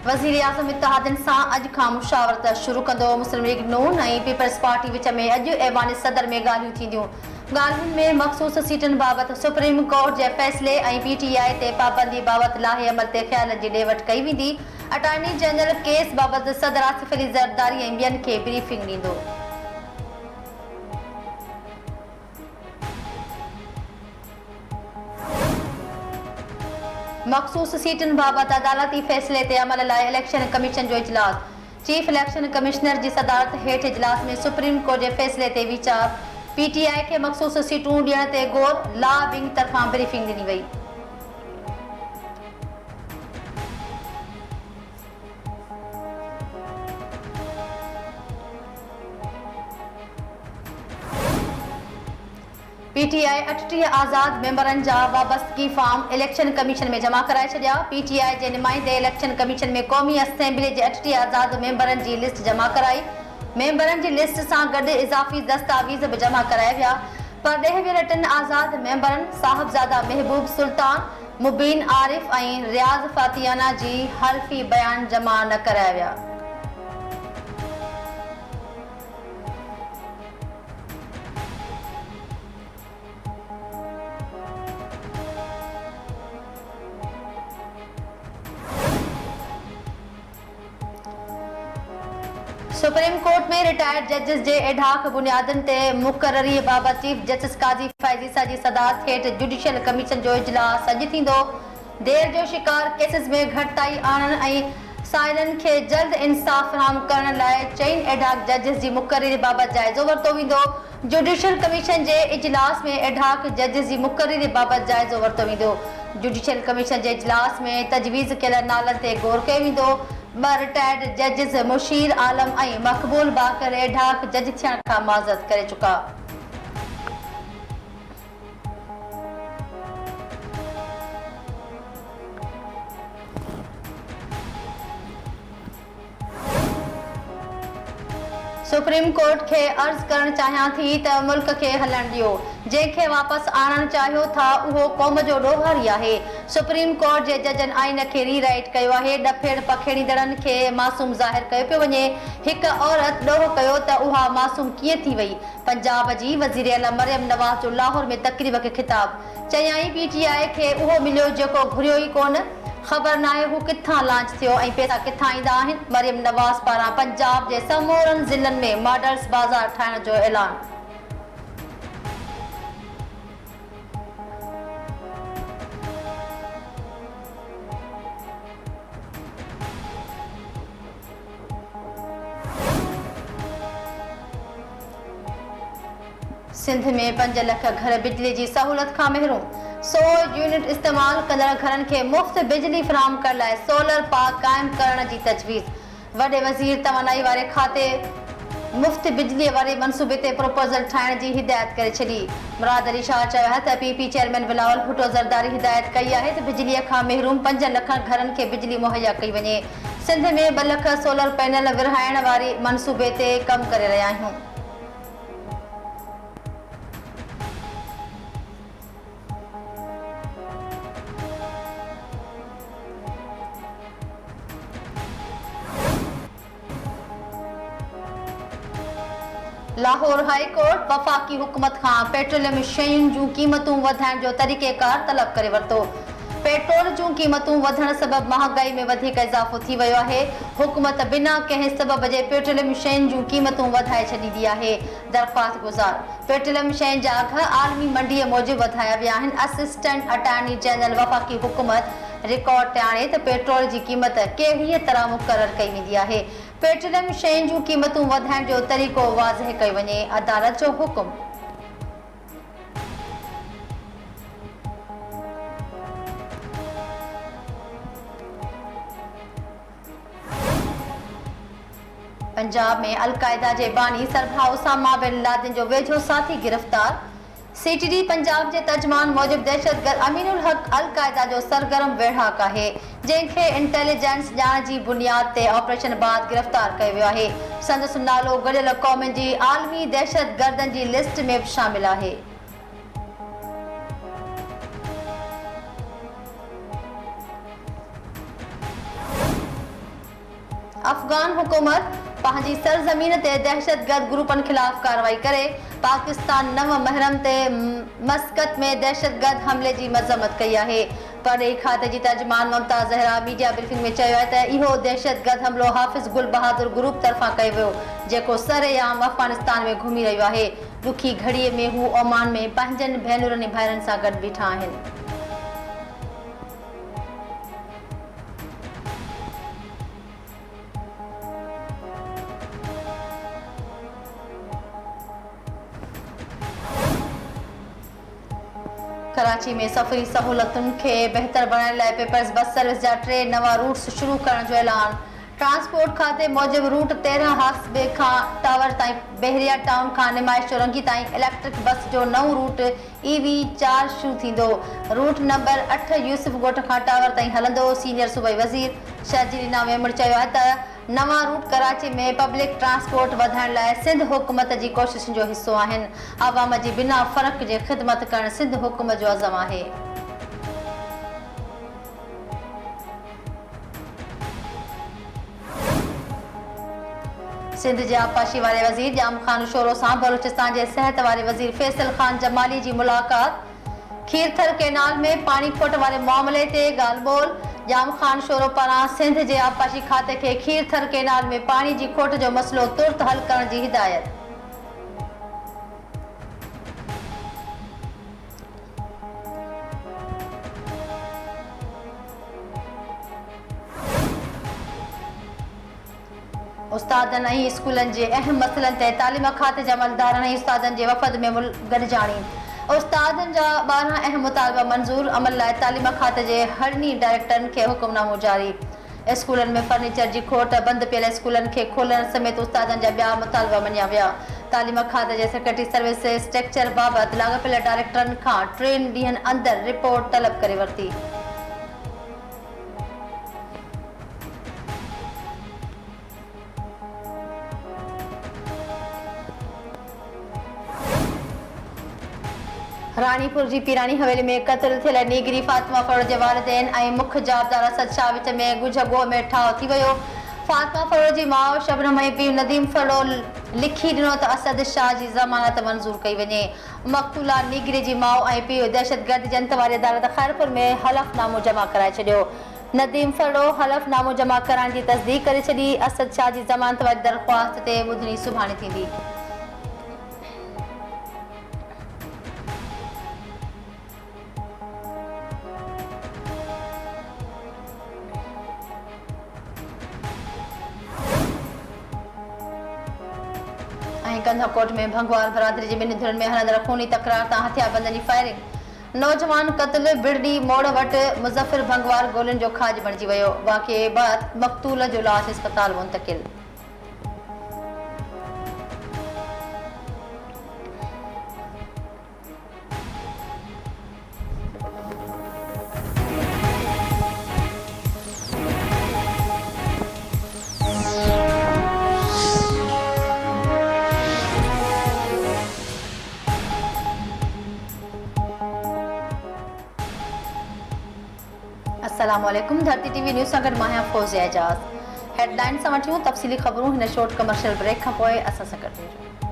वज़ीर आज़म इत्तेहादनि सां अॼु खां मुशावरत शुरू कंदो। मुस्लिम लीग नून ऐं पीपल्स पार्टी विच में अॼु ऐवान सदर में ॻाल्हियूं थींदियूं। ॻाल्हियुनि में मख़सूस सीटुनि बाबति सुप्रीम कोर्ट जे फ़ैसिले ऐं PTI ते पाबंदी बाबति लाहे अमल ते ख़्यालनि जी ॾे वठि कई वेंदी। अटॉर्नी जनरल केस बाबति सदर आसिफ अली ज़रदारी ऐं ॿियनि खे ब्रीफिंग ॾींदो। मख़सूस सीटुनि बाबति अदालती फ़ैसिले ते अमल लाइ इलेक्शन कमीशन जो इजलास। चीफ इलेक्शन कमिश्नर जी सदारत हेठि इजलास में सुप्रीम कोर्ट जे फ़ैसिले ते वीचार। PTI खे मख़सूस सीटूं ॾियण ते ग़ौर। लॉ विंग तरफ़ां ब्रीफिंग ॾिनी वई। PTI 38 आज़ाद मेंबरनि जा वाबस्तगी फार्म इलेक्शन कमीशन में जमा कराए छॾिया। PTI जे नुमाइंदे इलेक्शन कमीशन में क़ौमी असेंबली जे 38 आज़ाद मेंबरनि जी लिस्ट जमा कराई। मेंबरनि जी लिस्ट सां गॾु इज़ाफ़ी दस्तावेज़ बि जमा कराया विया। परॾेह वियल 3 आज़ाद मेंबरनि साहिबज़ादा महबूब सुल्तान, मुबीन आरिफ ऐं रियाज़ फातियाना जी हल्फ़ी बयान जमा न कराया विया। सुप्रीम कोर्ट में रिटायर्ड जजिस जे एढाक बुनियादनि ते मुक़ररी बाबति चीफ जस्टिस काज़ी फ़ाइज़ जी सदारत हेठि जुडिशियल कमीशन जो इजलास अॼु थींदो। देर जो शिकार केसिस में घटिताई आणण ऐं साइलनि खे जल्द इंसाफ़ फ़राहम करण लाइ 4 एढाक जजिस जी मुक़ररी बाबति जाइज़ो वरितो वेंदो। जुडिशियल कमीशन जे इजलास में एढाक जजिस जी मुक़ररी बाबति जाइज़ो वरितो वेंदो। जुडिशियल कमीशन जे इजलास में तजवीज़ कयल नालनि ते ग़ौर कयो वेंदो। 2 रिटायर्ड जजिस मुशीर आलम ऐं मक़बूल बाकर एढाक जज थियण खां माज़रत करे चुका। सुप्रीम कोर्ट खे अर्ज़ करणु चाहियां थी त मुल्क खे हलण ॾियो। जंहिंखे वापसि आणणु चाहियो था उहो क़ौम जो ॾोहर ई आहे। सुप्रीम कोर्ट जे जजनि आइन खे रीराइट कयो आहे। ॾफेड़ पखेड़ींदड़नि खे मासूम ज़ाहिर कयो पियो वञे। हिकु औरत ॾोह कयो त उहा मासूम कीअं थी वई। पंजाब जी वज़ीर आला मरियम नवाज़ जो लाहौर में तक़रीब खे ख़िताब। चयाईं PTI खे उहो मिलियो जेको घुरियो ई कोन। ख़बर नाहे हू किथां लॉन्च थियो ऐं पैसा किथां ईंदा आहिनि। मरियम नवाज़ पारां पंजाब जे समूरनि ज़िलनि में मॉडल्स बाज़ार ठाहिण जो ऐलान। सिंध में 5 लख घर बिजली जी सहूलत खां महरूम। 100 यूनिट इस्तेमाल कंदड़ घरनि खे मुफ़्त बिजली फ़राहम करण लाइ सोलर पार्क क़ाइम करण जी तजवीज़। वॾे वज़ीर तवानाई वारे खाते मुफ़्त बिजलीअ वारे मनसूबे ते प्रोपोज़ल ठाहिण जी हिदायत करे छॾी। मुराद अली शाह चयो आहे त PP चेयरमैन बिलावल भुट्टो ज़रदारी हिदायत कई आहे त बिजलीअ खां महरूम 5 लख घरनि खे बिजली मुहैया कई वञे। सिंध में 2 लख सोलर पैनल विरहाइण वारे मनसूबे ते कमु करे रहिया आहियूं। लाहौर हाई कोर्ट वफ़ाक़ी हुकूमत खां पेट्रोलियम शयुनि जूं क़ीमतूं वधाइण जो तरीक़ेकार तलब करे वरितो। पेट्रोल जूं क़ीमतूं वधण सबबि महांगाई में वधीक इज़ाफ़ो थी वियो आहे। हुकूमत बिना कंहिं सबब जे पेट्रोलियम शयुनि जूं क़ीमतूं वधाए छॾींदी आहे। दरख़्वास्त गुज़ार पेट्रोलियम शयुनि जा अघ आलमी मंडीअ मूजिबि वधाया विया आहिनि। असिस्टेंट अटॉर्नी जनरल वफ़ाक़ी हुकूमत रिकॉर्ड ते आणे त पेट्रोल जी क़ीमत कहिड़ीअ तरह मुक़ररु कई वेंदी आहे। पेट्रोलियम शयुनि जूं क़ीमतूं वधाइण जो तरीक़ो वाज़िह कयो वञे। अदालत जो हुकुम। पंजाब में अल-क़ाइदा जे बानी सरबराह उसामा बिन लादेन जो वेझो साथी गिरफ़्तार। CTD पंजाब जे तर्जुमान मूजिबि दहशतगर्द अमीनुल हक अल-क़ाइदा जो सरगर्म वेढ़ाक आहे, जंहिंखे इंटेलिजेंस ॼाण जी बुनियाद ते ऑपरेशन बाद गिरफ़्तार कयो वियो आहे। संदसि नालो गॾियल क़ौमुनि जी आलमी दहशतगर्दनि जी लिस्ट में बि शामिल आहे। अफगान हुकूमत पंहिंजी सरज़मीन ते दहशतगर्द ग्रुपनि खिलाफ़ कार्रवाई करे पाकिस्तान नव महरम ते मस्कत में दहशतगर्द हमले जी मज़म्मत कई आहे। परॾेही खाते जी तर्जुमान ममता ज़हरा मीडिया ब्रीफिंग में चयो आहे त इहो दहशतगर्द हमलो हाफ़िज़ गुल बहादुर ग्रुप तरफ़ां कयो वियो, जेको सरेआम अफ़गानिस्तान में घुमी रहियो आहे। ॾुखी घड़ीअ में हू ओमान में पंहिंजनि भेनरुनि ऐं भाइरनि सां गॾु बीठा आहिनि। कराची में सफ़री सहूलतुनि खे बहितर बणाइण लाइ पेपर्स बस सर्विस जा 3 नवा रूट्स शुरू करण जो ऐलान। ट्रांसपोर्ट खाते मूजिबि रूट 13 हासबे खां टावर ताईं, बहरिया टाउन खां निमाइश चौरंगी ताईं इलेक्ट्रिक बस जो नओं रूट EV4 शुरू थींदो। रूट नंबर 8 यूसुफ ॻोठ खां टावर ताईं हलंदो। सीनियर सूबाई वज़ीर शहजीर इनाम मेमण चयो आहे त नवां रूट कराची में पब्लिक ट्रांसपोर्ट वधाइण लाइ सिंध हुकूमत जी कोशिशुनि जो हिसो आहिनि। आवाम जी बिना फ़र्क़ जे ख़िदमत करण सिंध हुकूमत जो अज़म आहे। सिंध जे आबपाशी वारे वज़ीर जाम खान शोरो सां बलूचिस्तान जे सिहत वारे वज़ीर फैसल खान जमाली जी मुलाक़ात। खीरथर कैनाल में पानी खोट वारे मामले ते ॻाल्हि ॿोल। जाम खान शोरो पारां सिंध जे आबपाशी खाते खे खीरथर कैनाल में पानी जी खोट जो मसइलो तुर्त हल करण जी हिदायत। उस्तादनि ऐं स्कूलनि जे अहम मसइलनि ते तालीम खाते जा अमलदारनि ऐं उस्तादनि जे वफ़द में गॾिजाणी। उस्तादनि जा 12 अहम मुतालबा मंज़ूर, अमल लाइ तालीम खाते जे हरनी डायरेक्टरनि खे हुकुमनामो जारी। स्कूलनि में फर्नीचर जी खोट, बंदि पियल स्कूलनि खे खोलण समेत उस्तादनि जा ॿिया मुतालबा मञिया विया। तालीम खाते जे सेक्रेटरी सर्विस स्ट्रक्चर बाबति लाॻापियल डायरेक्टरनि खां 3 ॾींहनि अंदरि रिपोर्ट तलब करे वरिती। रानीपुर जी पीरानी हवेली में क़त्ल थियल नीगरी फातिमा फरोज़ जे वालिदैन ऐं मुख्य जाबदार असद शाह विच में गुझगो में ठाव थी वियो। फातिमा फरोज़ जी माउ शबनम ऐं पीउ नदीम फरोज़ लिखी ॾिनो त असद शाह जी ज़मानत मंज़ूर कई वञे। मक़तूला नीगरी जी माउ ऐं पीउ दहशतगर्द जंत वारी अदालत खैरपुर में हलफ़नामो जमा कराए छॾियो। नदीम फरोज़ हलफ़नामो जमा कराइण जी तस्दीक़ करे छॾी। असद शाह जी ज़मानत वारी दरख़्वास्त ते ॿुधणी सुभाणे थींदी। कंधाकोट में भंगवार बरादरी जी 2 धुरनि में हलंदड़ खूनी तकरार तां हथियारबंदनि जी फायरिंग। नौजवान क़त्ल, बिरडी मोड़ वटि मुज़फ़िर भंगवार गोलियुनि जो खाज बणिजी वियो। वाक़िए बाद मक़तूल जो लाश इस्पताल मुंतक़िल। अस्सलामुअलैकुम। धरती टीवी न्यूज़ सां गॾु मां आहियां फ़ौज़िया एजाज़। हेडलाइन सां वठियूं तफ़सीली ख़बरूं हिन शॉर्ट कमर्शियल ब्रेक खां पोइ असां सां गॾु रहिजो।